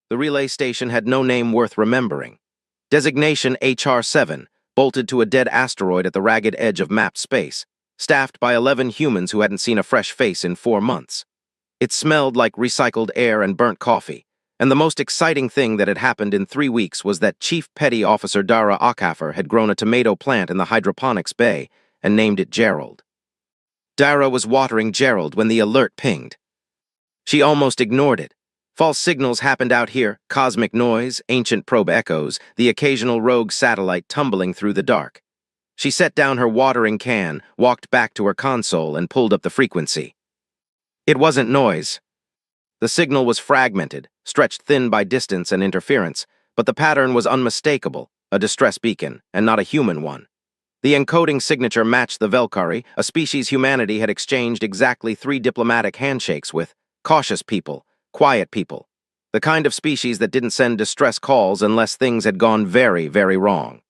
The relay station had no name worth remembering. Designation HR-7, bolted to a dead asteroid at the ragged edge of mapped space, staffed by 11 humans who hadn't seen a fresh face in 4 months. It smelled like recycled air and burnt coffee, and the most exciting thing that had happened in 3 weeks was that Chief Petty Officer Dara Akaffer had grown a tomato plant in the hydroponics bay and named it Gerald. Dara was watering Gerald when the alert pinged. She almost ignored it. False signals happened out here, cosmic noise, ancient probe echoes, the occasional rogue satellite tumbling through the dark. She set down her watering can, walked back to her console, and pulled up the frequency. It wasn't noise. The signal was fragmented, stretched thin by distance and interference, but the pattern was unmistakable, a distress beacon, and not a human one. The encoding signature matched the Velkari, a species humanity had exchanged exactly 3 diplomatic handshakes with: cautious people, quiet people, the kind of species that didn't send distress calls unless things had gone very, very wrong.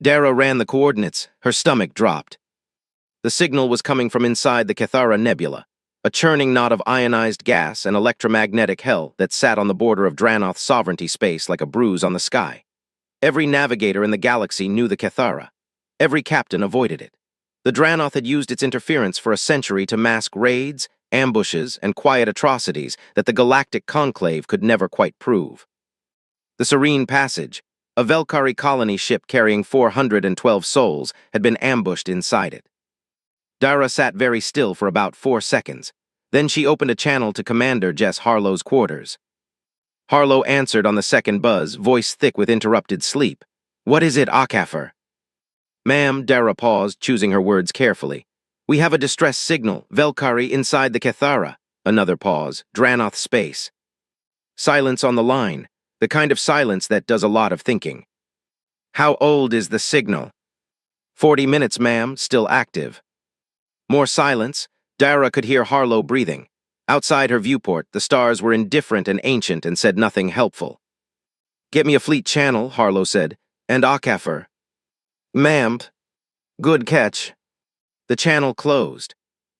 Dara ran the coordinates, her stomach dropped. The signal was coming from inside the Cathara Nebula, a churning knot of ionized gas and electromagnetic hell that sat on the border of Dranoth's sovereignty space like a bruise on the sky. Every navigator in the galaxy knew the Cathara. Every captain avoided it. The Dranoth had used its interference for a century to mask raids, ambushes, and quiet atrocities that the galactic conclave could never quite prove. The Serene Passage, a Velkari colony ship carrying 412 souls, had been ambushed inside it. Dara sat very still for about 4 seconds. Then she opened a channel to Commander Jess Harlow's quarters. Harlow answered on the second buzz, voice thick with interrupted sleep. "What is it, Akaffer?" "Ma'am," Dara paused, choosing her words carefully. "We have a distress signal, Velkari inside the Cathara." Another pause, Dranoth space. Silence on the line, the kind of silence that does a lot of thinking. "How old is the signal?" 40 minutes, ma'am, still active." More silence. Dara could hear Harlow breathing. Outside her viewport, the stars were indifferent and ancient and said nothing helpful. "Get me a fleet channel," Harlow said, "and Akaffer." "Ma'am." "Good catch." The channel closed.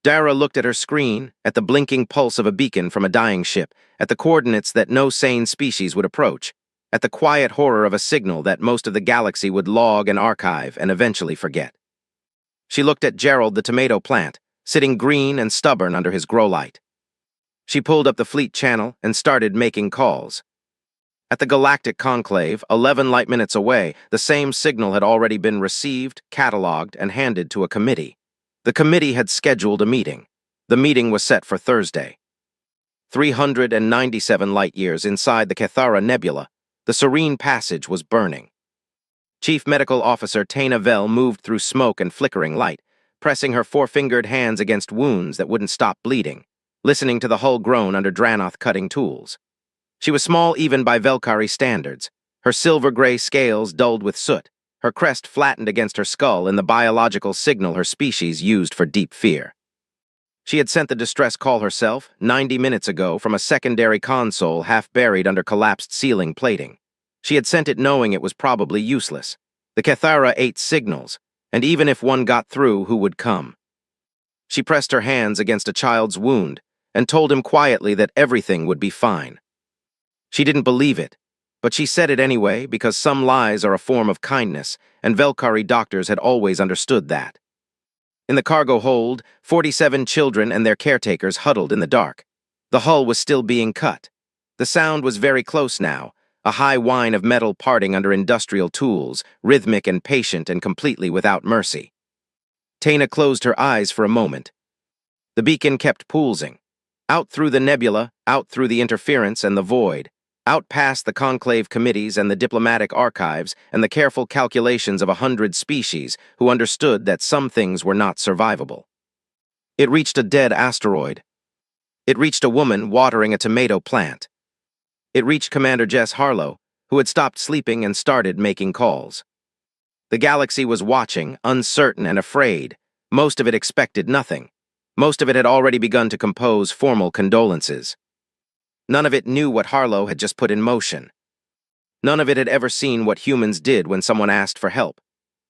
Dara looked at her screen, at the blinking pulse of a beacon from a dying ship, at the coordinates that no sane species would approach, at the quiet horror of a signal that most of the galaxy would log and archive and eventually forget. She looked at Gerald the tomato plant, sitting green and stubborn under his grow light. She pulled up the fleet channel and started making calls. At the galactic conclave, 11 light minutes away, the same signal had already been received, catalogued, and handed to a committee. The committee had scheduled a meeting. The meeting was set for Thursday. 397 light-years inside the Cathara Nebula, the Serene Passage was burning. Chief Medical Officer Taina Vel moved through smoke and flickering light, pressing her 4-fingered hands against wounds that wouldn't stop bleeding, listening to the hull groan under Dranoth cutting tools. She was small even by Velkari standards, her silver-gray scales dulled with soot, her crest flattened against her skull in the biological signal her species used for deep fear. She had sent the distress call herself, 90 minutes ago, from a secondary console half buried under collapsed ceiling plating. She had sent it knowing it was probably useless. The Cathara ate signals, and even if one got through, who would come? She pressed her hands against a child's wound and told him quietly that everything would be fine. She didn't believe it, but she said it anyway because some lies are a form of kindness, and Velkari doctors had always understood that. In the cargo hold, 47 children and their caretakers huddled in the dark. The hull was still being cut. The sound was very close now, a high whine of metal parting under industrial tools, rhythmic and patient and completely without mercy. Taina closed her eyes for a moment. The beacon kept pulsing. Out through the nebula, out through the interference and the void, out past the conclave committees and the diplomatic archives and the careful calculations of 100 species who understood that some things were not survivable. It reached a dead asteroid. It reached a woman watering a tomato plant. It reached Commander Jess Harlow, who had stopped sleeping and started making calls. The galaxy was watching, uncertain and afraid. Most of it expected nothing. Most of it had already begun to compose formal condolences. None of it knew what Harlow had just put in motion. None of it had ever seen what humans did when someone asked for help.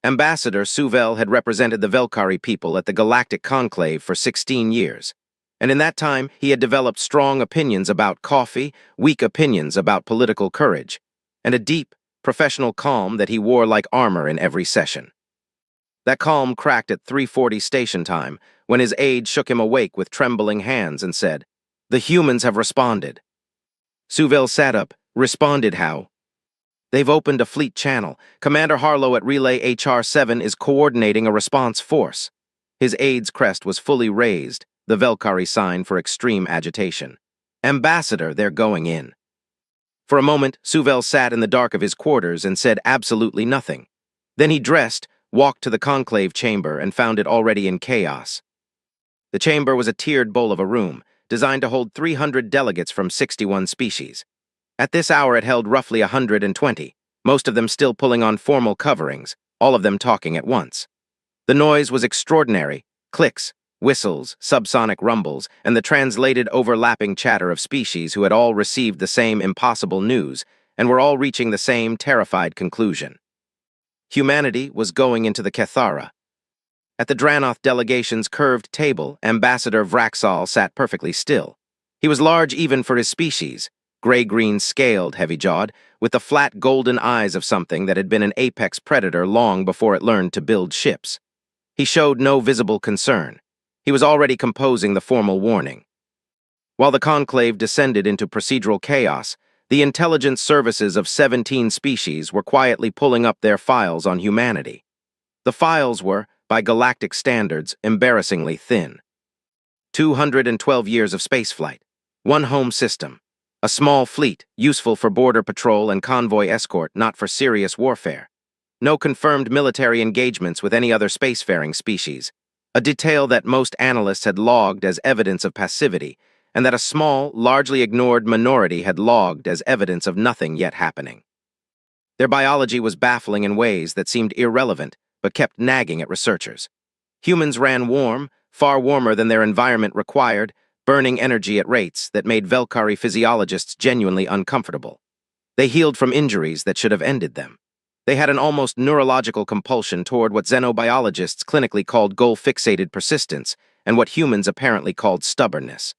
Ambassador Suvel had represented the Velkari people at the Galactic Conclave for 16 years. And in that time, he had developed strong opinions about coffee, weak opinions about political courage, and a deep, professional calm that he wore like armor in every session. That calm cracked at 3:40 station time when his aide shook him awake with trembling hands and said, "The humans have responded." Suvell sat up. "Responded how?" "They've opened a fleet channel. Commander Harlow at Relay HR-7 is coordinating a response force." His aide's crest was fully raised, the Velkari sign for extreme agitation. "Ambassador, they're going in." For a moment, Suvell sat in the dark of his quarters and said absolutely nothing. Then he dressed, walked to the conclave chamber, and found it already in chaos. The chamber was a tiered bowl of a room, designed to hold 300 delegates from 61 species. At this hour it held roughly 120, most of them still pulling on formal coverings, all of them talking at once. The noise was extraordinary: clicks, whistles, subsonic rumbles, and the translated overlapping chatter of species who had all received the same impossible news and were all reaching the same terrified conclusion. Humanity was going into the Kethara. At the Dranoth delegation's curved table, Ambassador Vraxall sat perfectly still. He was large even for his species, gray-green scaled, heavy-jawed, with the flat golden eyes of something that had been an apex predator long before it learned to build ships. He showed no visible concern. He was already composing the formal warning. While the conclave descended into procedural chaos, the intelligence services of 17 species were quietly pulling up their files on humanity. The files were, by galactic standards, embarrassingly thin. 212 years of spaceflight, one home system, a small fleet useful for border patrol and convoy escort, not for serious warfare. No confirmed military engagements with any other spacefaring species, a detail that most analysts had logged as evidence of passivity, and that a small, largely ignored minority had logged as evidence of nothing yet happening. Their biology was baffling in ways that seemed irrelevant, but kept nagging at researchers. Humans ran warm, far warmer than their environment required, burning energy at rates that made Velkari physiologists genuinely uncomfortable. They healed from injuries that should have ended them. They had an almost neurological compulsion toward what xenobiologists clinically called goal-fixated persistence and what humans apparently called stubbornness.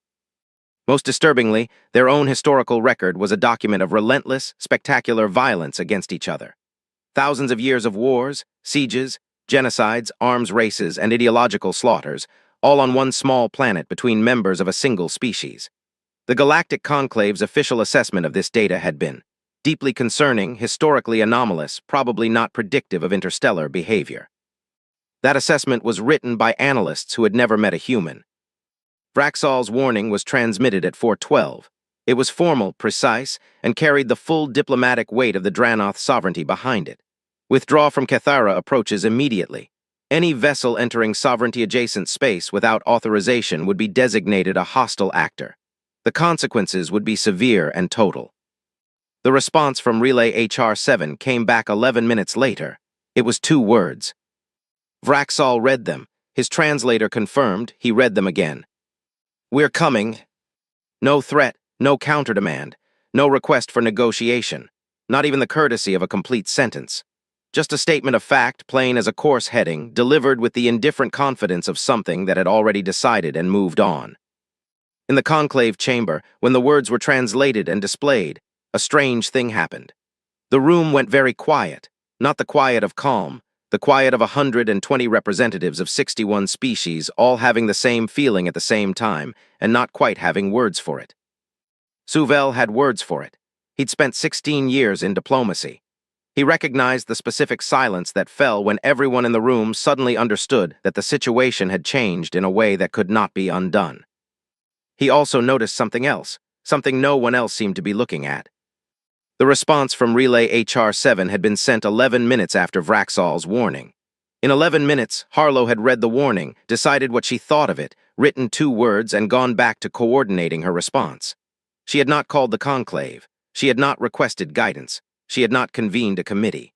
Most disturbingly, their own historical record was a document of relentless, spectacular violence against each other. Thousands of years of wars, sieges, genocides, arms races, and ideological slaughters, all on one small planet between members of a single species. The Galactic Conclave's official assessment of this data had been deeply concerning, historically anomalous, probably not predictive of interstellar behavior. That assessment was written by analysts who had never met a human. Vraxall's warning was transmitted at 4:12. It was formal, precise, and carried the full diplomatic weight of the Dranoth sovereignty behind it. Withdraw from Kethara approaches immediately. Any vessel entering sovereignty-adjacent space without authorization would be designated a hostile actor. The consequences would be severe and total. The response from Relay HR-7 came back 11 minutes later. It was 2 words. Vraxall read them. His translator confirmed. He read them again. "We're coming." No threat, no counter-demand, no request for negotiation, not even the courtesy of a complete sentence. Just a statement of fact, plain as a course heading, delivered with the indifferent confidence of something that had already decided and moved on. In the conclave chamber, when the words were translated and displayed, a strange thing happened. The room went very quiet, not the quiet of calm, the quiet of 120 representatives of 61 species, all having the same feeling at the same time, and not quite having words for it. Suvell had words for it. He'd spent 16 years in diplomacy. He recognized the specific silence that fell when everyone in the room suddenly understood that the situation had changed in a way that could not be undone. He also noticed something else, something no one else seemed to be looking at. The response from Relay HR-7 had been sent 11 minutes after Vraxall's warning. In 11 minutes, Harlow had read the warning, decided what she thought of it, written 2 words, and gone back to coordinating her response. She had not called the conclave. She had not requested guidance. She had not convened a committee.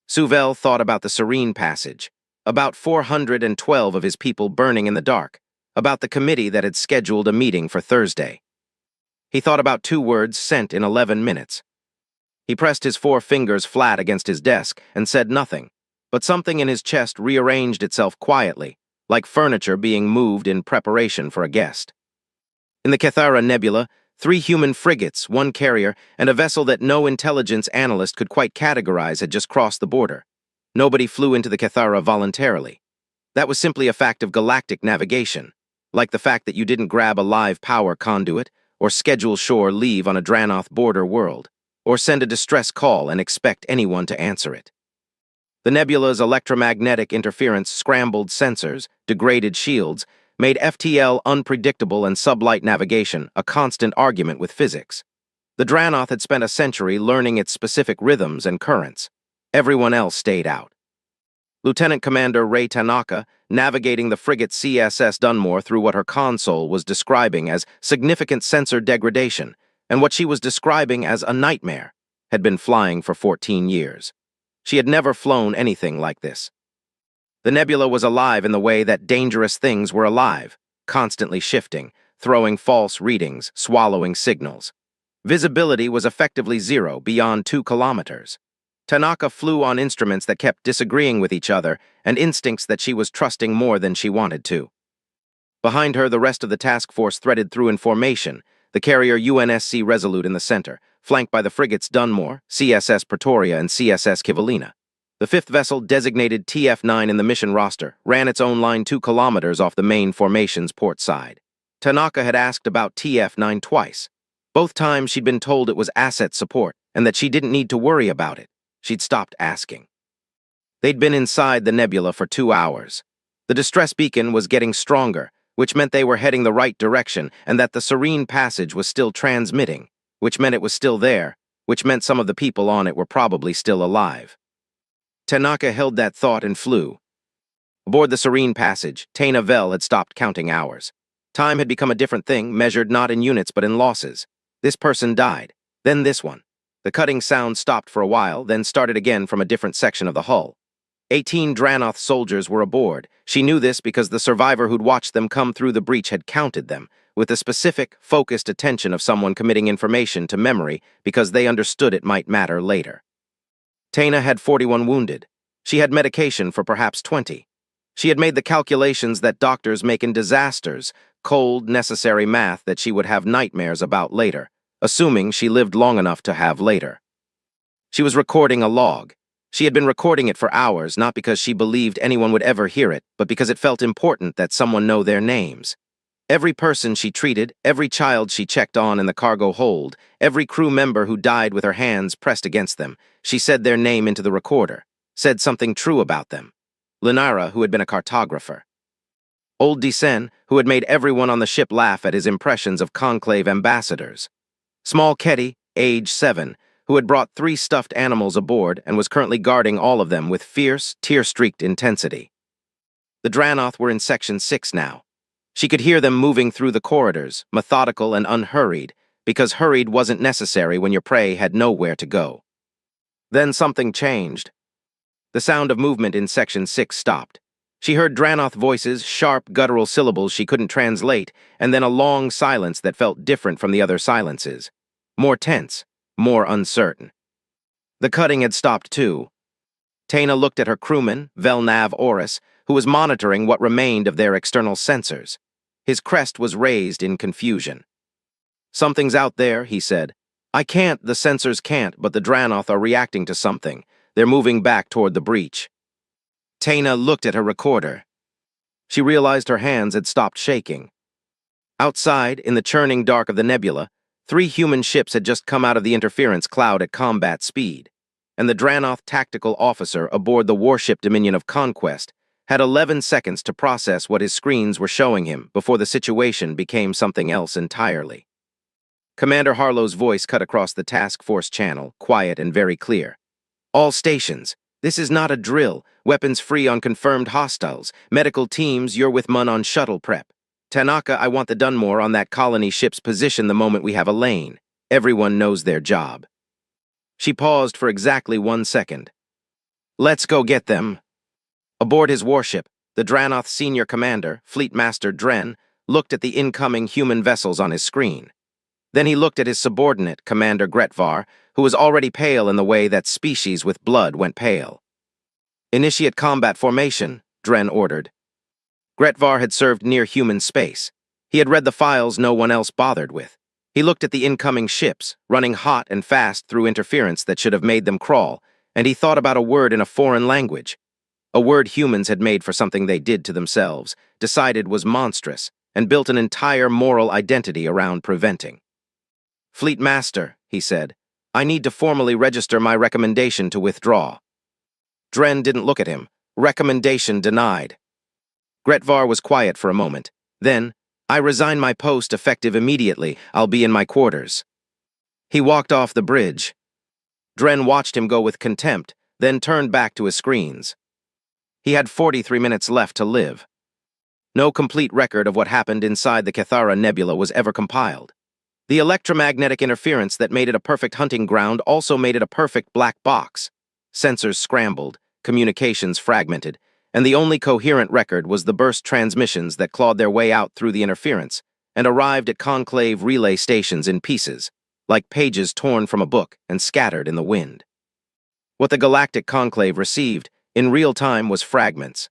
Suvell thought about the Serene Passage, about 412 of his people burning in the dark, about the committee that had scheduled a meeting for Thursday. He thought about 2 words sent in 11 minutes. He pressed his 4 fingers flat against his desk and said nothing, but something in his chest rearranged itself quietly, like furniture being moved in preparation for a guest. In the Cathara Nebula, 3 human frigates, 1 carrier, and a vessel that no intelligence analyst could quite categorize had just crossed the border. Nobody flew into the Cathara voluntarily. That was simply a fact of galactic navigation, like the fact that you didn't grab a live power conduit, or schedule shore leave on a Dranoth border world, or send a distress call and expect anyone to answer it. The nebula's electromagnetic interference scrambled sensors, degraded shields, made FTL unpredictable and sublight navigation a constant argument with physics. The Dranoth had spent a century learning its specific rhythms and currents. Everyone else stayed out. Lieutenant Commander Ray Tanaka, navigating the frigate CSS Dunmore through what her console was describing as significant sensor degradation, and what she was describing as a nightmare, had been flying for 14 years. She had never flown anything like this. The nebula was alive in the way that dangerous things were alive, constantly shifting, throwing false readings, swallowing signals. Visibility was effectively 0 beyond 2 kilometers. Tanaka flew on instruments that kept disagreeing with each other and instincts that she was trusting more than she wanted to. Behind her, the rest of the task force threaded through in formation, the carrier UNSC Resolute in the center, flanked by the frigates Dunmore, CSS Pretoria, and CSS Kivalina. The 5th vessel, designated TF-9 in the mission roster, ran its own line 2 kilometers off the main formation's port side. Tanaka had asked about TF-9 twice. Both times she'd been told it was asset support and that she didn't need to worry about it. She'd stopped asking. They'd been inside the nebula for 2 hours. The distress beacon was getting stronger, which meant they were heading the right direction and that the serene passage was still transmitting, which meant it was still there, which meant some of the people on it were probably still alive. Tanaka held that thought and flew. Aboard the serene passage, Taina Vel had stopped counting hours. Time had become a different thing, measured not in units but in losses. This person died, then this one. The cutting sound stopped for a while, then started again from a different section of the hull. 18 Dranoth soldiers were aboard. She knew this because the survivor who'd watched them come through the breach had counted them, with the specific, focused attention of someone committing information to memory because they understood it might matter later. Taina had 41 wounded. She had medication for perhaps 20. She had made the calculations that doctors make in disasters, cold, necessary math that she would have nightmares about later, assuming she lived long enough to have later. She was recording a log. She had been recording it for hours, not because she believed anyone would ever hear it, but because it felt important that someone know their names. Every person she treated, every child she checked on in the cargo hold, every crew member who died with her hands pressed against them, she said their name into the recorder, said something true about them. Linara, who had been a cartographer. Old Disen, who had made everyone on the ship laugh at his impressions of conclave ambassadors. Small Ketty, age 7, who had brought 3 stuffed animals aboard and was currently guarding all of them with fierce, tear-streaked intensity. The Dranoth were in Section 6 now. She could hear them moving through the corridors, methodical and unhurried, because hurried wasn't necessary when your prey had nowhere to go. Then something changed. The sound of movement in Section 6 stopped. She heard Dranoth voices, sharp, guttural syllables she couldn't translate, and then a long silence that felt different from the other silences. More tense, more uncertain. The cutting had stopped too. Taina looked at her crewman, Velnav Oris, who was monitoring what remained of their external sensors. His crest was raised in confusion. "Something's out there," he said. "I can't, the sensors can't, but the Dranoth are reacting to something. They're moving back toward the breach." Taina looked at her recorder. She realized her hands had stopped shaking. Outside, in the churning dark of the nebula, 3 human ships had just come out of the interference cloud at combat speed, and the Dranoth tactical officer aboard the warship Dominion of Conquest had 11 seconds to process what his screens were showing him before the situation became something else entirely. Commander Harlow's voice cut across the task force channel, quiet and very clear. "All stations, this is not a drill. Weapons free on confirmed hostiles. Medical teams, you're with MUN on shuttle prep. Tanaka, I want the Dunmore on that colony ship's position the moment we have a lane. Everyone knows their job." She paused for exactly 1 second. "Let's go get them." Aboard his warship, the Dranoth senior commander, Fleet Master Dren, looked at the incoming human vessels on his screen. Then he looked at his subordinate, Commander Gretvar, who was already pale in the way that species with blood went pale. "Initiate combat formation," Dren ordered. Gretvar had served near human space. He had read the files no one else bothered with. He looked at the incoming ships, running hot and fast through interference that should have made them crawl, and he thought about a word in a foreign language. A word humans had made for something they did to themselves, decided was monstrous, and built an entire moral identity around preventing. "Fleet Master," he said, "I need to formally register my recommendation to withdraw." Dren didn't look at him. Recommendation denied. Gretvar was quiet for a moment. Then, "I resign my post effective immediately. I'll be in my quarters." He walked off the bridge. Dren watched him go with contempt, then turned back to his screens. He had 43 minutes left to live. No complete record of what happened inside the Cathara Nebula was ever compiled. The electromagnetic interference that made it a perfect hunting ground also made it a perfect black box. Sensors scrambled, communications fragmented, and the only coherent record was the burst transmissions that clawed their way out through the interference and arrived at conclave relay stations in pieces, like pages torn from a book and scattered in the wind. What the galactic conclave received, in real time, was fragments.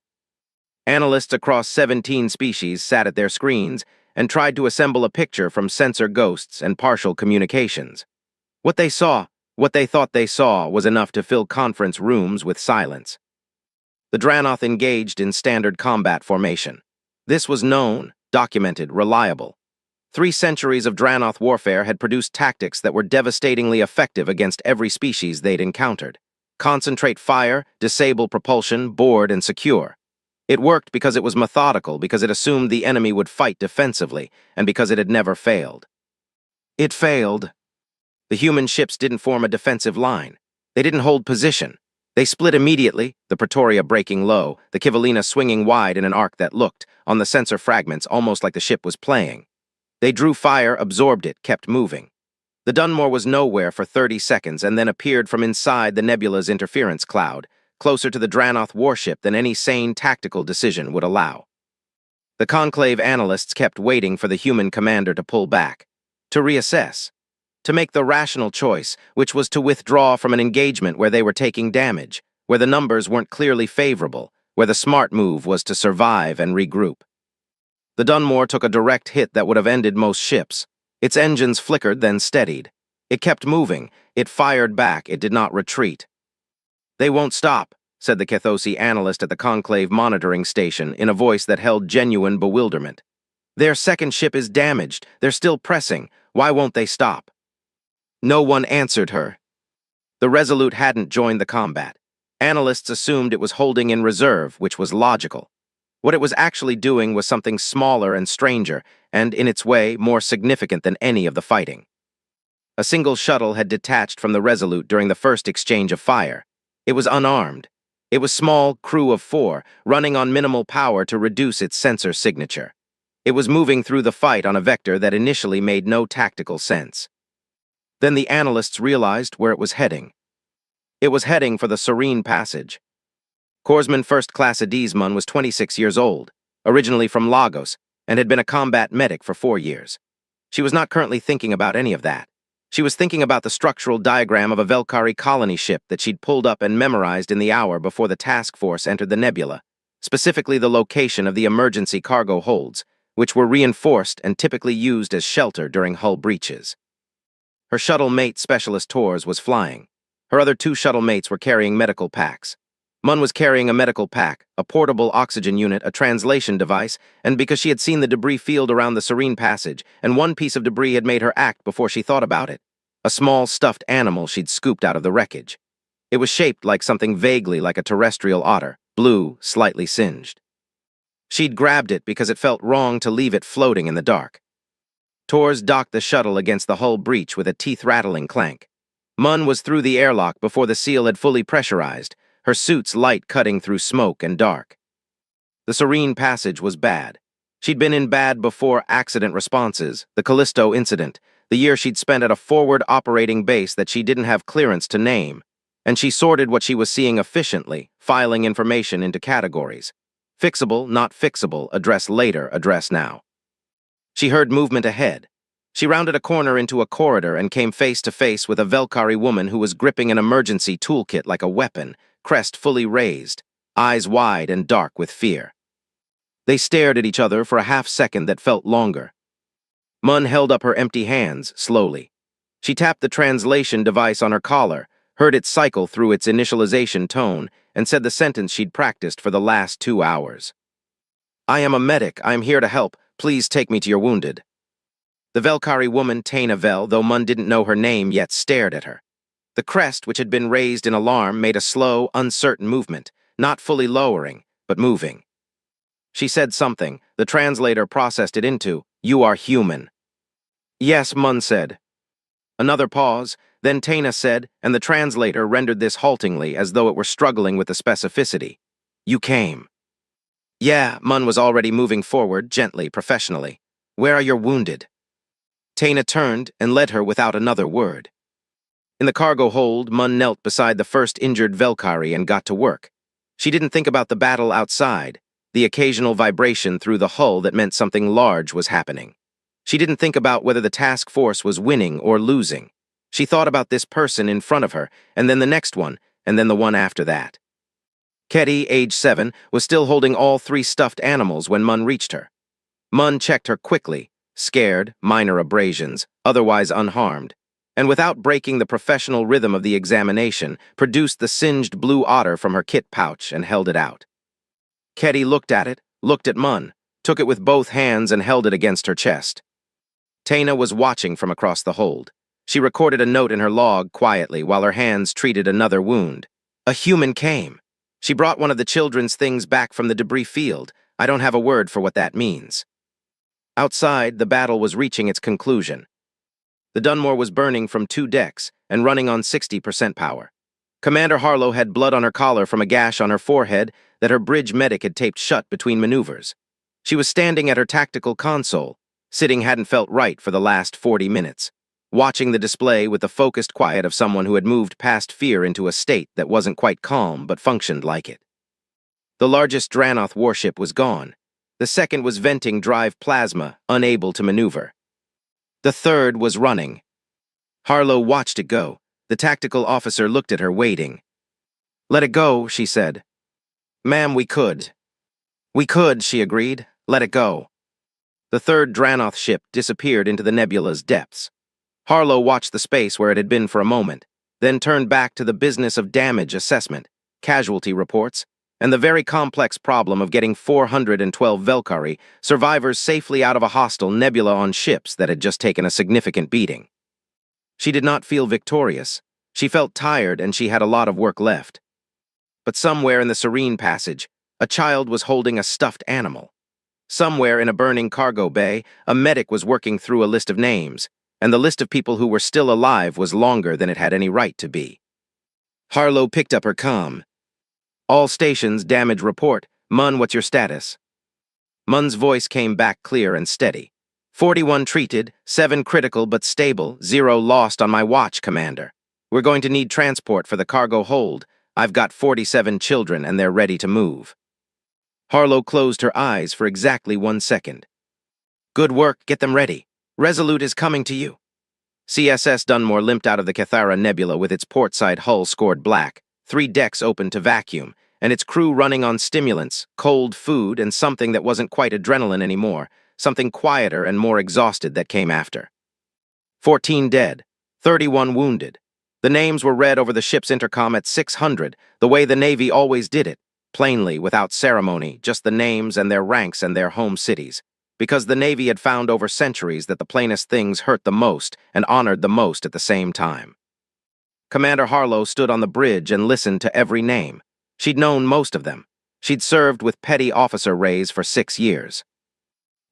Analysts across 17 species sat at their screens and tried to assemble a picture from sensor ghosts and partial communications. What they thought they saw, was enough to fill conference rooms with silence. The Dranoth engaged in standard combat formation. This was known, documented, reliable. 3 centuries of Dranoth warfare had produced tactics that were devastatingly effective against every species they'd encountered. Concentrate fire, disable propulsion, board, and secure. It worked because it was methodical, because it assumed the enemy would fight defensively, and because it had never failed. It failed. The human ships didn't form a defensive line. They didn't hold position. They split immediately, the Pretoria breaking low, the Kivalina swinging wide in an arc that looked, on the sensor fragments, almost like the ship was playing. They drew fire, absorbed it, kept moving. The Dunmore was nowhere for 30 seconds and then appeared from inside the nebula's interference cloud, closer to the Dranoth warship than any sane tactical decision would allow. The conclave analysts kept waiting for the human commander to pull back, to reassess, to make the rational choice, which was to withdraw from an engagement where they were taking damage, where the numbers weren't clearly favorable, where the smart move was to survive and regroup. The Dunmore took a direct hit that would have ended most ships. Its engines flickered, then steadied. It kept moving. It fired back. It did not retreat. "They won't stop," said the Cathosi analyst at the conclave monitoring station in a voice that held genuine bewilderment. "Their second ship is damaged. They're still pressing. Why won't they stop?" No one answered her. The Resolute hadn't joined the combat. Analysts assumed it was holding in reserve, which was logical. What it was actually doing was something smaller and stranger, and, in its way, more significant than any of the fighting. A single shuttle had detached from the Resolute during the first exchange of fire. It was unarmed. It was small, crew of 4, running on minimal power to reduce its sensor signature. It was moving through the fight on a vector that initially made no tactical sense. Then the analysts realized where it was heading. It was heading for the Serene Passage. Corpsman First Class Adisman was 26 years old, originally from Lagos, and had been a combat medic for 4 years. She was not currently thinking about any of that. She was thinking about the structural diagram of a Velkari colony ship that she'd pulled up and memorized in the hour before the task force entered the nebula, specifically the location of the emergency cargo holds, which were reinforced and typically used as shelter during hull breaches. Her shuttle mate, Specialist Tors, was flying. Her other 2 shuttle mates were carrying medical packs. Mun was carrying a medical pack, a portable oxygen unit, a translation device, and because she had seen the debris field around the Serene Passage, and one piece of debris had made her act before she thought about it, a small stuffed animal she'd scooped out of the wreckage. It was shaped like something vaguely like a terrestrial otter, blue, slightly singed. She'd grabbed it because it felt wrong to leave it floating in the dark. Tors docked the shuttle against the hull breach with a teeth-rattling clank. Mun was through the airlock before the seal had fully pressurized, her suit's light cutting through smoke and dark. The Serene Passage was bad. She'd been in bad before accident responses, the Callisto incident, the year she'd spent at a forward operating base that she didn't have clearance to name, and she sorted what she was seeing efficiently, filing information into categories. Fixable, not fixable, address later, address now. She heard movement ahead. She rounded a corner into a corridor and came face to face with a Velkari woman who was gripping an emergency toolkit like a weapon, crest fully raised, eyes wide and dark with fear. They stared at each other for a half-second that felt longer. Mun held up her empty hands, slowly. She tapped the translation device on her collar, heard it cycle through its initialization tone, and said the sentence she'd practiced for the last 2 hours. "I am a medic. I am here to help. Please take me to your wounded." The Velkari woman, Taina Vel, though Mun didn't know her name yet, stared at her. The crest, which had been raised in alarm, made a slow, uncertain movement, not fully lowering, but moving. She said something. The translator processed it into, "You are human." "Yes," Mun said. Another pause, then Taina said, and the translator rendered this haltingly as though it were struggling with the specificity. "You came." "Yeah," Mun was already moving forward, gently, professionally. "Where are your wounded?" Taina turned and led her without another word. In the cargo hold, Mun knelt beside the first injured Velkari and got to work. She didn't think about the battle outside, the occasional vibration through the hull that meant something large was happening. She didn't think about whether the task force was winning or losing. She thought about this person in front of her, and then the next one, and then the one after that. Ketty, age 7, was still holding all 3 stuffed animals when Mun reached her. Mun checked her quickly, scared, minor abrasions, otherwise unharmed, and without breaking the professional rhythm of the examination, produced the singed blue otter from her kit pouch and held it out. Ketty looked at it, looked at Mun, took it with both hands and held it against her chest. Taina was watching from across the hold. She recorded a note in her log quietly while her hands treated another wound. "A human came. She brought one of the children's things back from the debris field. I don't have a word for what that means." Outside, the battle was reaching its conclusion. The Dunmore was burning from 2 decks and running on 60% power. Commander Harlow had blood on her collar from a gash on her forehead that her bridge medic had taped shut between maneuvers. She was standing at her tactical console. Sitting hadn't felt right for the last 40 minutes, watching the display with the focused quiet of someone who had moved past fear into a state that wasn't quite calm but functioned like it. The largest Dranoth warship was gone. The second was venting drive plasma, unable to maneuver. The third was running. Harlow watched it go. The tactical officer looked at her, waiting. "Let it go," she said. "Ma'am, we could." "We could," she agreed. "Let it go." The third Dranoth ship disappeared into the nebula's depths. Harlow watched the space where it had been for a moment, then turned back to the business of damage assessment, casualty reports, and the very complex problem of getting 412 Velkari survivors safely out of a hostile nebula on ships that had just taken a significant beating. She did not feel victorious. She felt tired and she had a lot of work left. But somewhere in the serene passage, a child was holding a stuffed animal. Somewhere in a burning cargo bay, a medic was working through a list of names, and the list of people who were still alive was longer than it had any right to be. Harlow picked up her comm. "All stations, damage report. Mun, what's your status?" Mun's voice came back clear and steady. 41 treated, 7 critical but stable, 0 lost on my watch, Commander. We're going to need transport for the cargo hold. I've got 47 children and they're ready to move." Harlow closed her eyes for exactly 1 second. "Good work, get them ready. Resolute is coming to you." CSS Dunmore limped out of the Cathara Nebula with its portside hull scored black, 3 decks open to vacuum, and its crew running on stimulants, cold food, and something that wasn't quite adrenaline anymore, something quieter and more exhausted that came after. 14 dead, 31 wounded. The names were read over the ship's intercom at 600, the way the Navy always did it, plainly, without ceremony, just the names and their ranks and their home cities, because the Navy had found over centuries that the plainest things hurt the most and honored the most at the same time. Commander Harlow stood on the bridge and listened to every name. She'd known most of them. She'd served with petty officer rays for 6 years.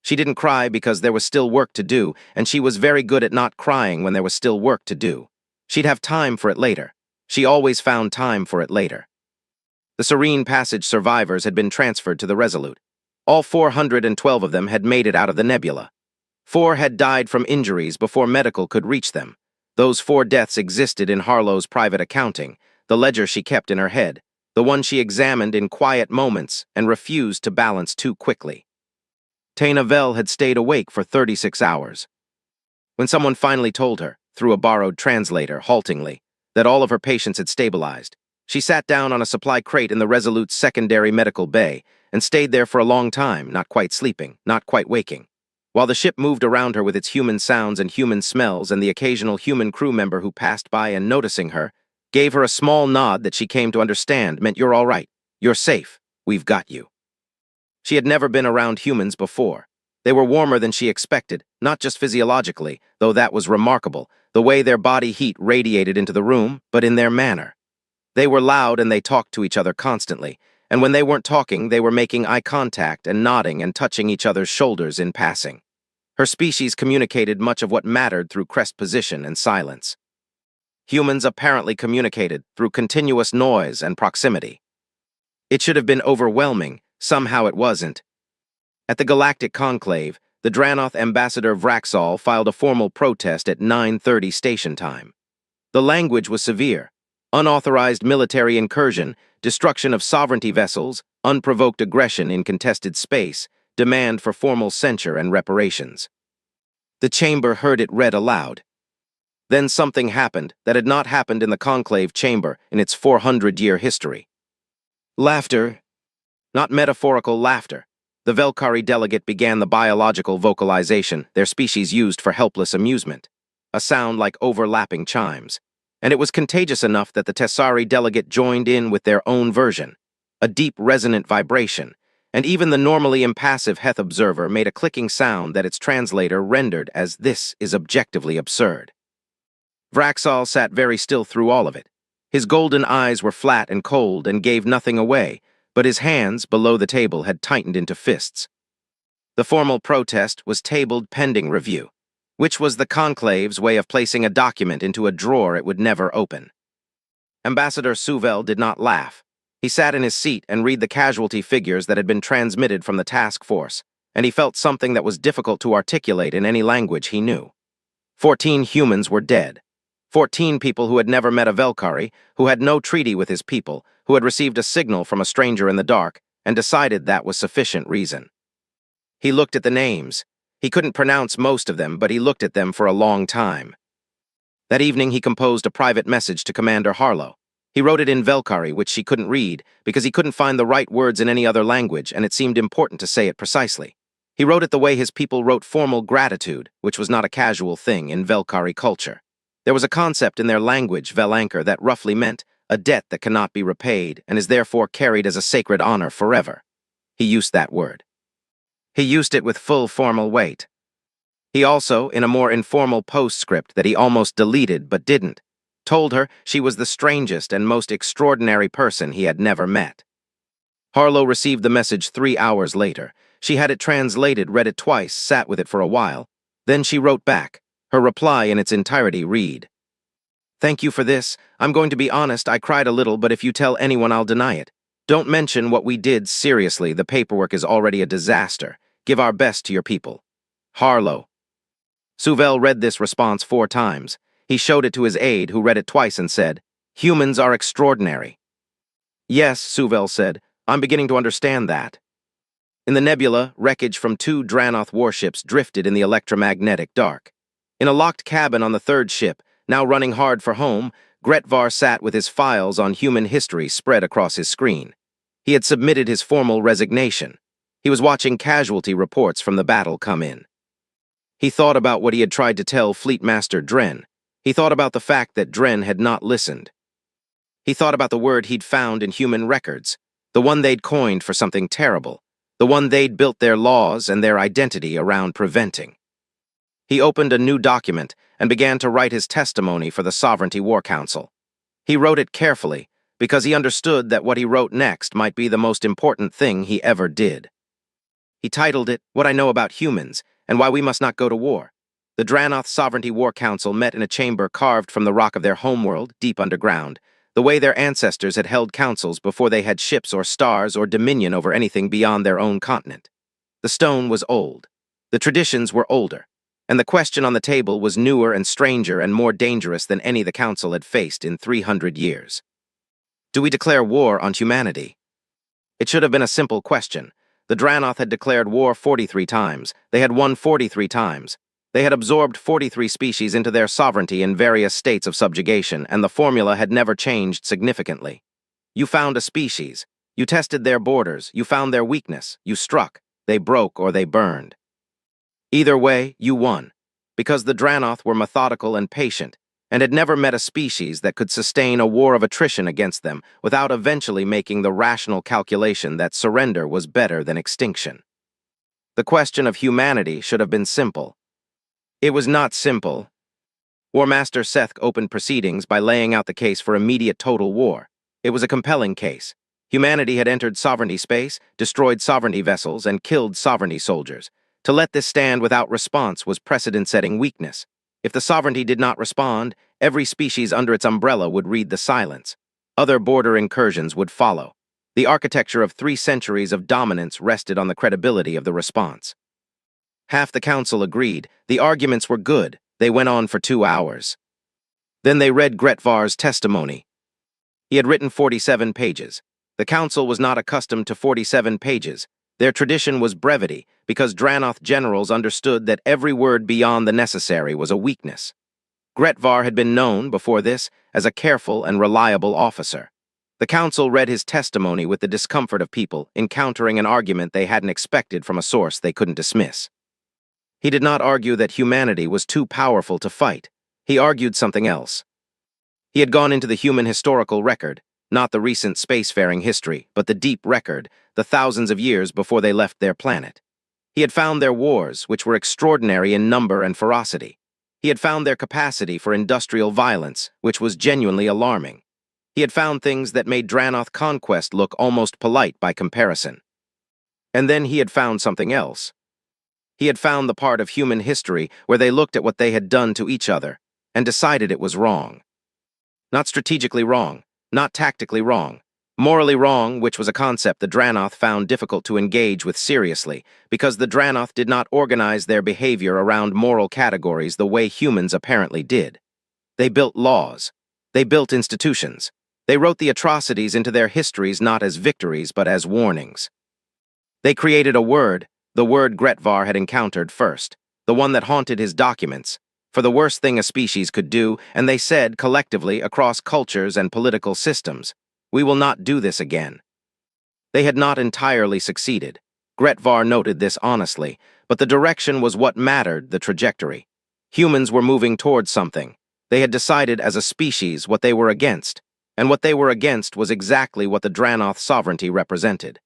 She didn't cry because there was still work to do, and she was very good at not crying when there was still work to do. She'd have time for it later. She always found time for it later. The Serene Passage survivors had been transferred to the Resolute. All 412 of them had made it out of the nebula. 4 had died from injuries before medical could reach them. Those 4 deaths existed in Harlow's private accounting, the ledger she kept in her head, the one she examined in quiet moments and refused to balance too quickly. Taina Vel had stayed awake for 36 hours. When someone finally told her, through a borrowed translator, haltingly, that all of her patients had stabilized, She sat down on a supply crate in the Resolute's secondary medical bay and stayed there for a long time, not quite sleeping, not quite waking. While the ship moved around her with its human sounds and human smells and the occasional human crew member who passed by and noticing her, gave her a small nod that she came to understand meant you're all right, you're safe, we've got you. She had never been around humans before. They were warmer than she expected, not just physiologically, though that was remarkable, the way their body heat radiated into the room, but in their manner. They were loud and they talked to each other constantly, and when they weren't talking, they were making eye contact and nodding and touching each other's shoulders in passing. Her species communicated much of what mattered through crest position and silence. Humans apparently communicated through continuous noise and proximity. It should have been overwhelming, somehow it wasn't. At the Galactic Conclave, the Dranoth ambassador Vraxall filed a formal protest at 9:30 station time. The language was severe. Unauthorized military incursion, destruction of sovereignty vessels, unprovoked aggression in contested space, demand for formal censure and reparations. The chamber heard it read aloud. Then something happened that had not happened in the conclave chamber in its 400-year history. Laughter. Not metaphorical laughter. The Velkari delegate began the biological vocalization their species used for helpless amusement, a sound like overlapping chimes. And it was contagious enough that the Tessari delegate joined in with their own version, a deep resonant vibration, and even the normally impassive Heth observer made a clicking sound that its translator rendered as "this is objectively absurd." Vraxall sat very still through all of it. His golden eyes were flat and cold and gave nothing away, but his hands, below the table, had tightened into fists. The formal protest was tabled pending review, which was the conclave's way of placing a document into a drawer it would never open. Ambassador Suvel did not laugh. He sat in his seat and read the casualty figures that had been transmitted from the task force, and he felt something that was difficult to articulate in any language he knew. 14 humans were dead. 14 people who had never met a Velkari, who had no treaty with his people, who had received a signal from a stranger in the dark, and decided that was sufficient reason. He looked at the names. He couldn't pronounce most of them, but he looked at them for a long time. That evening he composed a private message to Commander Harlow. He wrote it in Velkari, which she couldn't read, because he couldn't find the right words in any other language, and it seemed important to say it precisely. He wrote it the way his people wrote formal gratitude, which was not a casual thing in Velkari culture. There was a concept in their language, Velankar, that roughly meant a debt that cannot be repaid and is therefore carried as a sacred honor forever. He used that word. He used it with full formal weight. He also, in a more informal postscript that he almost deleted but didn't, told her she was the strangest and most extraordinary person he had never met. Harlow received the message 3 hours later. She had it translated, read it twice, sat with it for a while. Then she wrote back. Her reply in its entirety read, "Thank you for this. I'm going to be honest, I cried a little, but if you tell anyone, I'll deny it. Don't mention what we did seriously. The paperwork is already a disaster. Give our best to your people. Harlow." Suvel read this response 4 times. He showed it to his aide, who read it twice and said, "Humans are extraordinary." "Yes," Suvel said, "I'm beginning to understand that." In the nebula, wreckage from 2 Dranoth warships drifted in the electromagnetic dark. In a locked cabin on the 3rd ship, now running hard for home, Gretvar sat with his files on human history spread across his screen. He had submitted his formal resignation. He was watching casualty reports from the battle come in. He thought about what he had tried to tell Fleetmaster Dren. He thought about the fact that Dren had not listened. He thought about the word he'd found in human records, the one they'd coined for something terrible, the one they'd built their laws and their identity around preventing. He opened a new document and began to write his testimony for the Sovereignty War Council. He wrote it carefully, because he understood that what he wrote next might be the most important thing he ever did. He titled it, "What I Know About Humans, and Why We Must Not Go to War." The Dranoth Sovereignty War Council met in a chamber carved from the rock of their homeworld, deep underground, the way their ancestors had held councils before they had ships or stars or dominion over anything beyond their own continent. The stone was old. The traditions were older. And the question on the table was newer and stranger and more dangerous than any the Council had faced in 300 years. Do we declare war on humanity? It should have been a simple question. The Dranoth had declared war 43 times. They had won 43 times. They had absorbed 43 species into their sovereignty in various states of subjugation, and the formula had never changed significantly. You found a species. You tested their borders. You found their weakness. You struck. They broke or they burned. Either way, you won, because the Dranoth were methodical and patient, and had never met a species that could sustain a war of attrition against them without eventually making the rational calculation that surrender was better than extinction. The question of humanity should have been simple. It was not simple. War Master Seth opened proceedings by laying out the case for immediate total war. It was a compelling case. Humanity had entered sovereignty space, destroyed sovereignty vessels, and killed sovereignty soldiers. To let this stand without response was precedent-setting weakness. If the sovereignty did not respond, every species under its umbrella would read the silence. Other border incursions would follow. The architecture of 3 centuries of dominance rested on the credibility of the response. Half the council agreed. The arguments were good. They went on for 2 hours. Then they read Gretvar's testimony. He had written 47 pages. The council was not accustomed to 47 pages. Their tradition was brevity, because Dranoth generals understood that every word beyond the necessary was a weakness. Gretvar had been known, before this, as a careful and reliable officer. The council read his testimony with the discomfort of people encountering an argument they hadn't expected from a source they couldn't dismiss. He did not argue that humanity was too powerful to fight. He argued something else. He had gone into the human historical record, not the recent spacefaring history, but the deep record, the thousands of years before they left their planet. He had found their wars, which were extraordinary in number and ferocity. He had found their capacity for industrial violence, which was genuinely alarming. He had found things that made Dranoth conquest look almost polite by comparison. And then he had found something else. He had found the part of human history where they looked at what they had done to each other and decided it was wrong. Not strategically wrong, not tactically wrong, morally wrong, which was a concept the Dranoth found difficult to engage with seriously, because the Dranoth did not organize their behavior around moral categories the way humans apparently did. They built laws. They built institutions. They wrote the atrocities into their histories not as victories but as warnings. They created a word, the word Gretvar had encountered first, the one that haunted his documents, for the worst thing a species could do, and they said, collectively, across cultures and political systems, "We will not do this again." They had not entirely succeeded. Gretvar noted this honestly, but the direction was what mattered, the trajectory. Humans were moving towards something. They had decided as a species what they were against, and what they were against was exactly what the Dranoth sovereignty represented.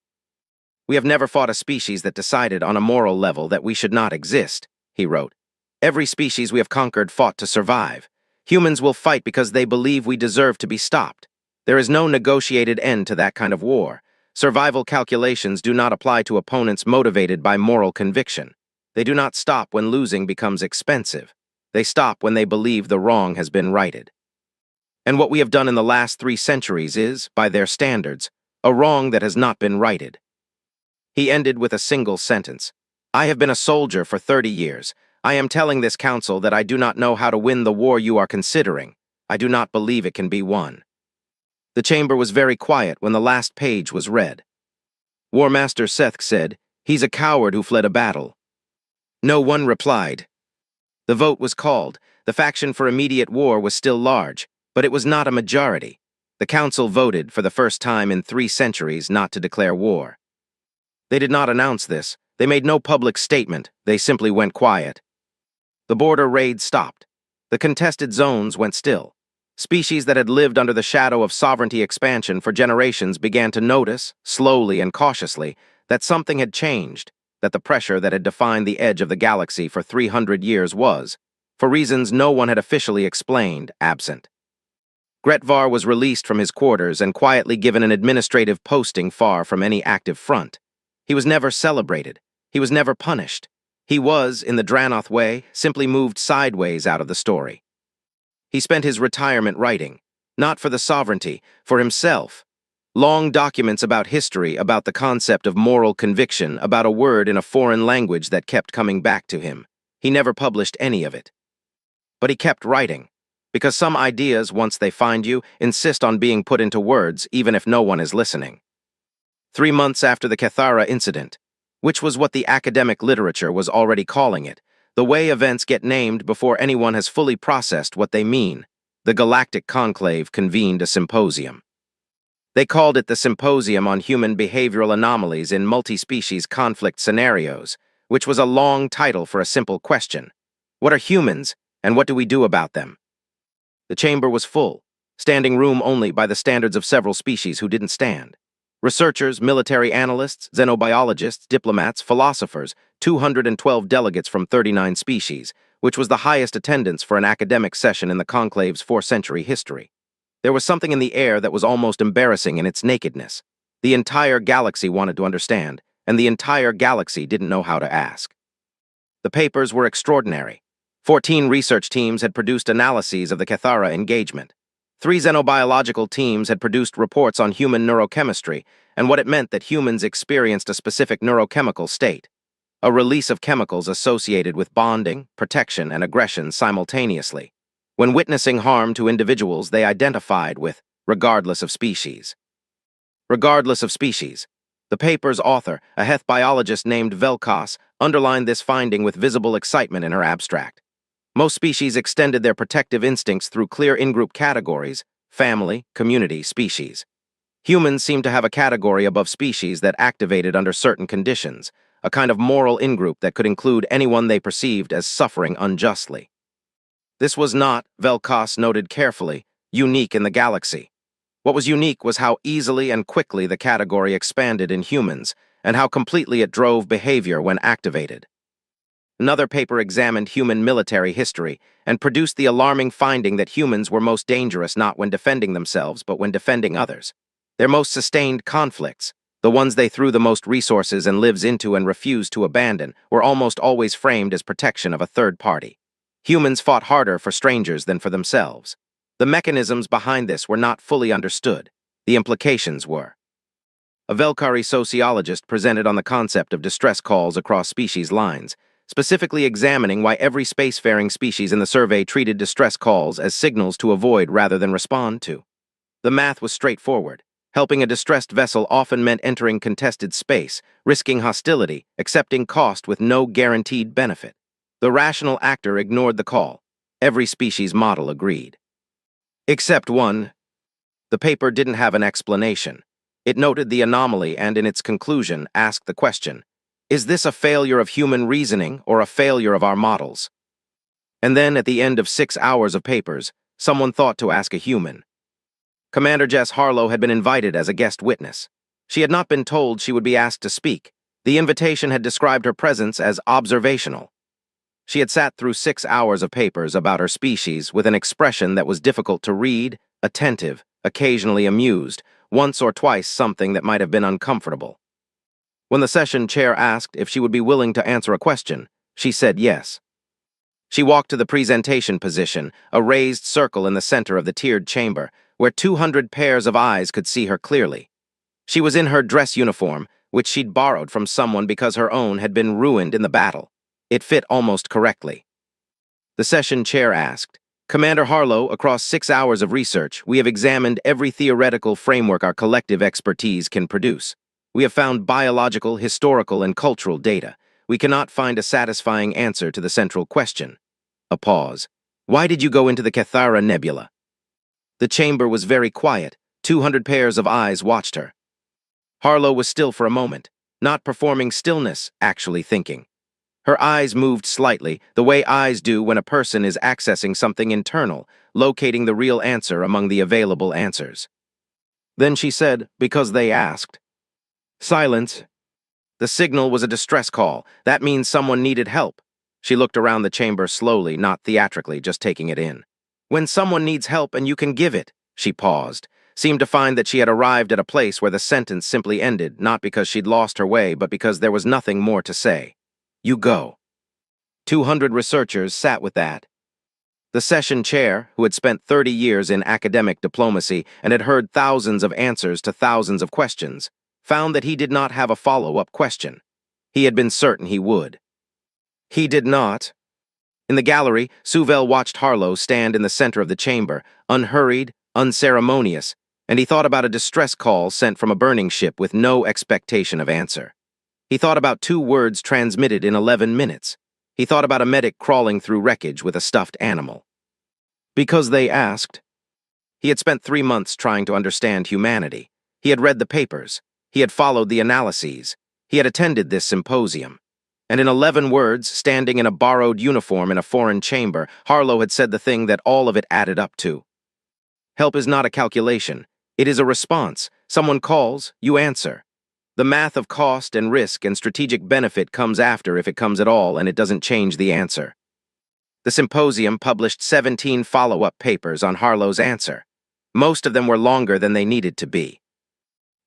"We have never fought a species that decided on a moral level that we should not exist," he wrote. "Every species we have conquered fought to survive. Humans will fight because they believe we deserve to be stopped. There is no negotiated end to that kind of war. Survival calculations do not apply to opponents motivated by moral conviction. They do not stop when losing becomes expensive. They stop when they believe the wrong has been righted. And what we have done in the last 3 centuries is, by their standards, a wrong that has not been righted." He ended with a single sentence. "I have been a soldier for 30 years. I am telling this council that I do not know how to win the war you are considering. I do not believe it can be won." The chamber was very quiet when the last page was read. War Master Seth said, "He's a coward who fled a battle." No one replied. The vote was called. The faction for immediate war was still large, but it was not a majority. The council voted, for the first time in 3 centuries, not to declare war. They did not announce this. They made no public statement. They simply went quiet. The border raid stopped. The contested zones went still. Species that had lived under the shadow of sovereignty expansion for generations began to notice, slowly and cautiously, that something had changed, that the pressure that had defined the edge of the galaxy for 300 years was, for reasons no one had officially explained, absent. Gretvar was released from his quarters and quietly given an administrative posting far from any active front. He was never celebrated. He was never punished. He was, in the Dranoth way, simply moved sideways out of the story. He spent his retirement writing, not for the sovereignty, for himself. Long documents about history, about the concept of moral conviction, about a word in a foreign language that kept coming back to him. He never published any of it. But he kept writing, because some ideas, once they find you, insist on being put into words, even if no one is listening. 3 months after the Cathara incident, which was what the academic literature was already calling it, the way events get named before anyone has fully processed what they mean, the Galactic Conclave convened a symposium. They called it the Symposium on Human Behavioral Anomalies in Multi-Species Conflict Scenarios, which was a long title for a simple question. What are humans, and what do we do about them? The chamber was full, standing room only by the standards of several species who didn't stand. Researchers, military analysts, xenobiologists, diplomats, philosophers, 212 delegates from 39 species, which was the highest attendance for an academic session in the conclave's 4th-century history. There was something in the air that was almost embarrassing in its nakedness. The entire galaxy wanted to understand, and the entire galaxy didn't know how to ask. The papers were extraordinary. 14 research teams had produced analyses of the Cathara engagement. 3 xenobiological teams had produced reports on human neurochemistry and what it meant that humans experienced a specific neurochemical state, a release of chemicals associated with bonding, protection, and aggression simultaneously. When witnessing harm to individuals they identified with, regardless of species. Regardless of species. The paper's author, a Heth biologist named Velkos, underlined this finding with visible excitement in her abstract. Most species extended their protective instincts through clear in-group categories: family, community, species. Humans seem to have a category above species that activated under certain conditions, a kind of moral in-group that could include anyone they perceived as suffering unjustly. This was not, Velkos noted carefully, unique in the galaxy. What was unique was how easily and quickly the category expanded in humans, and how completely it drove behavior when activated. Another paper examined human military history and produced the alarming finding that humans were most dangerous not when defending themselves but when defending others. Their most sustained conflicts, the ones they threw the most resources and lives into and refused to abandon, were almost always framed as protection of a third party. Humans fought harder for strangers than for themselves. The mechanisms behind this were not fully understood. The implications were. A Velkari sociologist presented on the concept of distress calls across species lines, specifically examining why every spacefaring species in the survey treated distress calls as signals to avoid rather than respond to. The math was straightforward. Helping a distressed vessel often meant entering contested space, risking hostility, accepting cost with no guaranteed benefit. The rational actor ignored the call. Every species model agreed. Except one. The paper didn't have an explanation. It noted the anomaly and, in its conclusion, asked the question, is this a failure of human reasoning or a failure of our models? And then, at the end of 6 hours of papers, someone thought to ask a human. Commander Jess Harlow had been invited as a guest witness. She had not been told she would be asked to speak. The invitation had described her presence as observational. She had sat through 6 hours of papers about her species with an expression that was difficult to read, attentive, occasionally amused, once or twice something that might have been uncomfortable. When the session chair asked if she would be willing to answer a question, she said yes. She walked to the presentation position, a raised circle in the center of the tiered chamber, where 200 pairs of eyes could see her clearly. She was in her dress uniform, which she'd borrowed from someone because her own had been ruined in the battle. It fit almost correctly. The session chair asked, Commander Harlow, across 6 hours of research, we have examined every theoretical framework our collective expertise can produce. We have found biological, historical, and cultural data. We cannot find a satisfying answer to the central question. A pause. Why did you go into the Cathara Nebula? The chamber was very quiet. 200 pairs of eyes watched her. Harlow was still for a moment, not performing stillness, actually thinking. Her eyes moved slightly, the way eyes do when a person is accessing something internal, locating the real answer among the available answers. Then she said, because they asked. Silence. The signal was a distress call. That means someone needed help. She looked around the chamber slowly, not theatrically, just taking it in. When someone needs help and you can give it, she paused, seemed to find that she had arrived at a place where the sentence simply ended, not because she'd lost her way, but because there was nothing more to say. You go. 200 researchers sat with that. The session chair, who had spent 30 years in academic diplomacy and had heard thousands of answers to thousands of questions, found that he did not have a follow-up question. He had been certain he would. He did not. In the gallery, Suvel watched Harlow stand in the center of the chamber, unhurried, unceremonious, and he thought about a distress call sent from a burning ship with no expectation of answer. He thought about 2 words transmitted in 11 minutes. He thought about a medic crawling through wreckage with a stuffed animal. Because they asked. He had spent 3 months trying to understand humanity. He had read the papers. He had followed the analyses. He had attended this symposium. And in 11 words, standing in a borrowed uniform in a foreign chamber, Harlow had said the thing that all of it added up to. Help is not a calculation. It is a response. Someone calls, you answer. The math of cost and risk and strategic benefit comes after if it comes at all, and it doesn't change the answer. The symposium published 17 follow-up papers on Harlow's answer. Most of them were longer than they needed to be.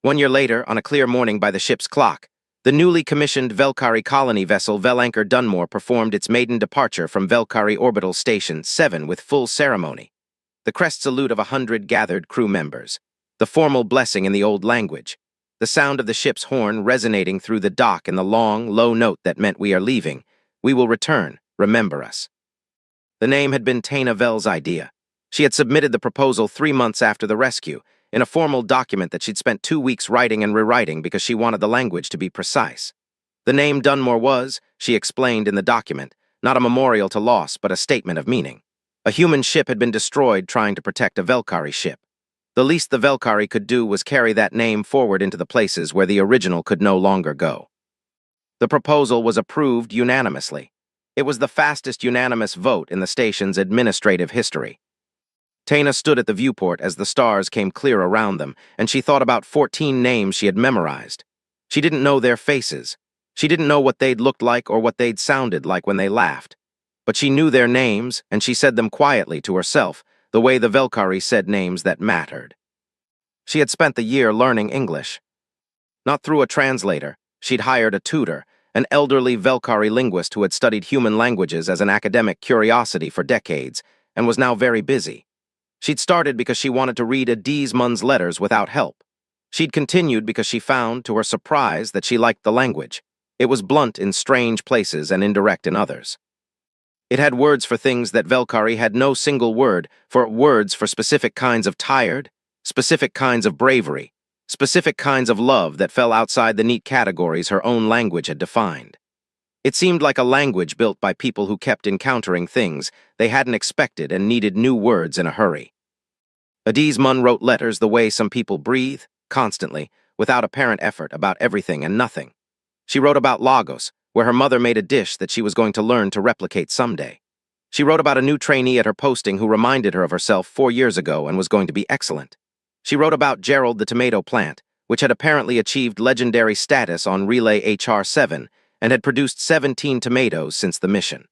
1 year later, on a clear morning by the ship's clock, the newly commissioned Velkari colony vessel Velanker Dunmore performed its maiden departure from Velkari Orbital Station 7 with full ceremony. The crest salute of 100 gathered crew members. The formal blessing in the old language. The sound of the ship's horn resonating through the dock and the long, low note that meant we are leaving. We will return. Remember us. The name had been Taina Vell's idea. She had submitted the proposal 3 months after the rescue, in a formal document that she'd spent 2 weeks writing and rewriting because she wanted the language to be precise. The name Dunmore was, she explained in the document, not a memorial to loss but a statement of meaning. A human ship had been destroyed trying to protect a Velkari ship. The least the Velkari could do was carry that name forward into the places where the original could no longer go. The proposal was approved unanimously. It was the fastest unanimous vote in the station's administrative history. Taina stood at the viewport as the stars came clear around them, and she thought about 14 names she had memorized. She didn't know their faces. She didn't know what they'd looked like or what they'd sounded like when they laughed. But she knew their names, and she said them quietly to herself, the way the Velkari said names that mattered. She had spent the year learning English. Not through a translator. She'd hired a tutor, an elderly Velkari linguist who had studied human languages as an academic curiosity for decades, and was now very busy. She'd started because she wanted to read Adizmun's letters without help. She'd continued because she found, to her surprise, that she liked the language. It was blunt in strange places and indirect in others. It had words for things that Velkari had no single word for, words for specific kinds of tired, specific kinds of bravery, specific kinds of love that fell outside the neat categories her own language had defined. It seemed like a language built by people who kept encountering things they hadn't expected and needed new words in a hurry. Adizmun wrote letters the way some people breathe, constantly, without apparent effort, about everything and nothing. She wrote about Lagos, where her mother made a dish that she was going to learn to replicate someday. She wrote about a new trainee at her posting who reminded her of herself 4 years ago and was going to be excellent. She wrote about Gerald the tomato plant, which had apparently achieved legendary status on Relay HR-7 and had produced 17 tomatoes since the mission.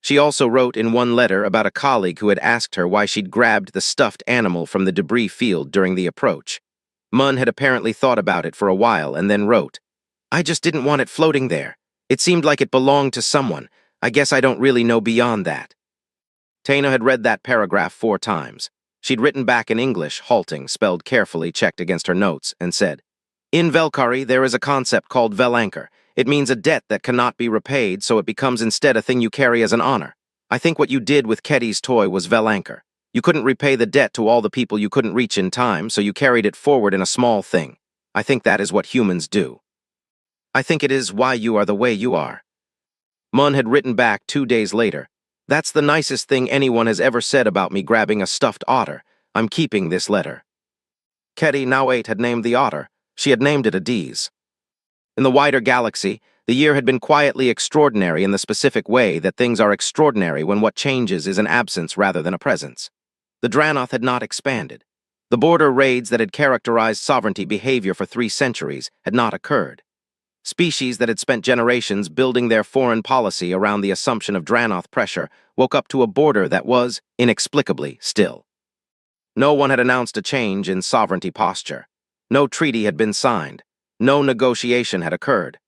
She also wrote in one letter about a colleague who had asked her why she'd grabbed the stuffed animal from the debris field during the approach. Mun had apparently thought about it for a while and then wrote, "I just didn't want it floating there. It seemed like it belonged to someone. I guess I don't really know beyond that." Taina had read that paragraph 4 times. She'd written back in English, halting, spelled carefully, checked against her notes, and said, "In Velkari, there is a concept called Velanker. It means a debt that cannot be repaid, so it becomes instead a thing you carry as an honor. I think what you did with Ketty's toy was Velanker. You couldn't repay the debt to all the people you couldn't reach in time, so you carried it forward in a small thing. I think that is what humans do. I think it is why you are the way you are." Mun had written back 2 days later, "That's the nicest thing anyone has ever said about me grabbing a stuffed otter. I'm keeping this letter." Ketty, now 8, had named the otter. She had named it Adiz. In the wider galaxy, the year had been quietly extraordinary in the specific way that things are extraordinary when what changes is an absence rather than a presence. The Dranoth had not expanded. The border raids that had characterized sovereignty behavior for 3 centuries had not occurred. Species that had spent generations building their foreign policy around the assumption of Dranoth pressure woke up to a border that was, inexplicably, still. No one had announced a change in sovereignty posture. No treaty had been signed. No negotiation had occurred.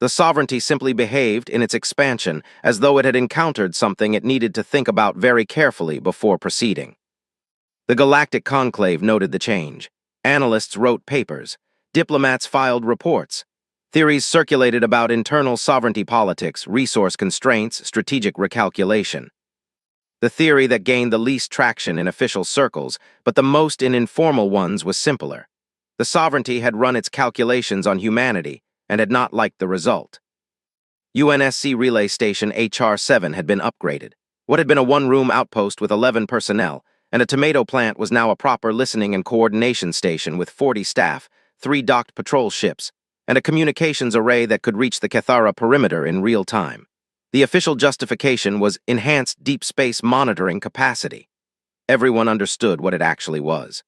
The sovereignty simply behaved in its expansion as though it had encountered something it needed to think about very carefully before proceeding. The Galactic Conclave noted the change. Analysts wrote papers. Diplomats filed reports. Theories circulated about internal sovereignty politics, resource constraints, strategic recalculation. The theory that gained the least traction in official circles, but the most in informal ones, was simpler. The sovereignty had run its calculations on humanity and had not liked the result. UNSC Relay Station HR-7 had been upgraded. What had been a 1-room outpost with 11 personnel, and a tomato plant was now a proper listening and coordination station with 40 staff, 3 docked patrol ships, and a communications array that could reach the Cathara perimeter in real time. The official justification was enhanced deep space monitoring capacity. Everyone understood what it actually was.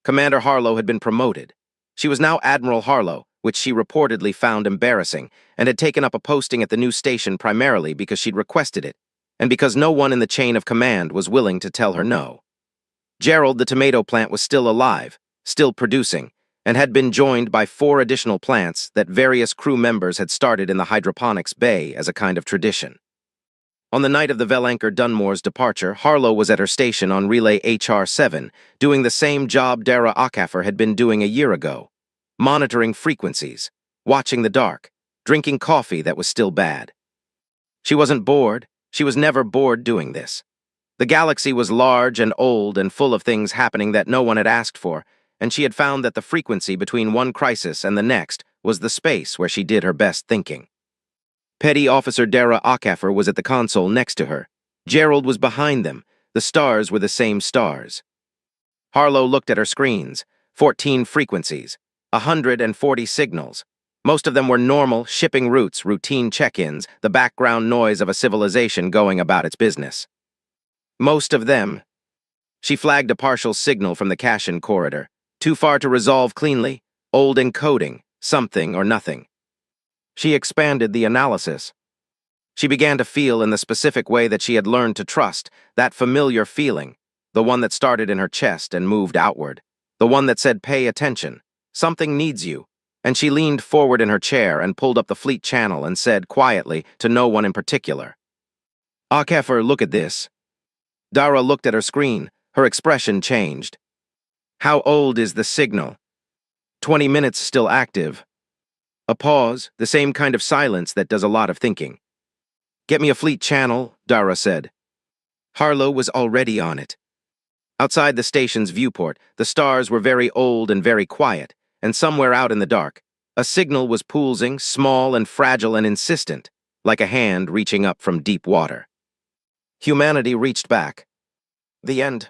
Commander Harlow had been promoted. She was now Admiral Harlow, which she reportedly found embarrassing, and had taken up a posting at the new station primarily because she'd requested it, and because no one in the chain of command was willing to tell her no. Gerald, the tomato plant, was still alive, still producing, and had been joined by 4 additional plants that various crew members had started in the hydroponics bay as a kind of tradition. On the night of the Velanker Dunmore's departure, Harlow was at her station on Relay HR-7, doing the same job Dara Akafer had been doing a year ago, monitoring frequencies, watching the dark, drinking coffee that was still bad. She wasn't bored. She was never bored doing this. The galaxy was large and old and full of things happening that no one had asked for, and she had found that the frequency between one crisis and the next was the space where she did her best thinking. Petty Officer Dara Akafer was at the console next to her. Gerald was behind them. The stars were the same stars. Harlow looked at her screens. 14 frequencies, 140 signals. Most of them were normal, shipping routes, routine check-ins, the background noise of a civilization going about its business. Most of them. She flagged a partial signal from the cash-in corridor. Too far to resolve cleanly, old encoding, something or nothing. She expanded the analysis. She began to feel in the specific way that she had learned to trust, that familiar feeling, the one that started in her chest and moved outward, the one that said, "Pay attention, something needs you." And she leaned forward in her chair and pulled up the fleet channel and said quietly to no one in particular, "Akafer, look at this." Dara looked at her screen. Her expression changed. "How old is the signal?" 20 minutes still active. A pause, the same kind of silence that does a lot of thinking. "Get me a fleet channel," Dara said. Harlow was already on it. Outside the station's viewport, the stars were very old and very quiet, and somewhere out in the dark, a signal was pulsing, small and fragile and insistent, like a hand reaching up from deep water. Humanity reached back. The end.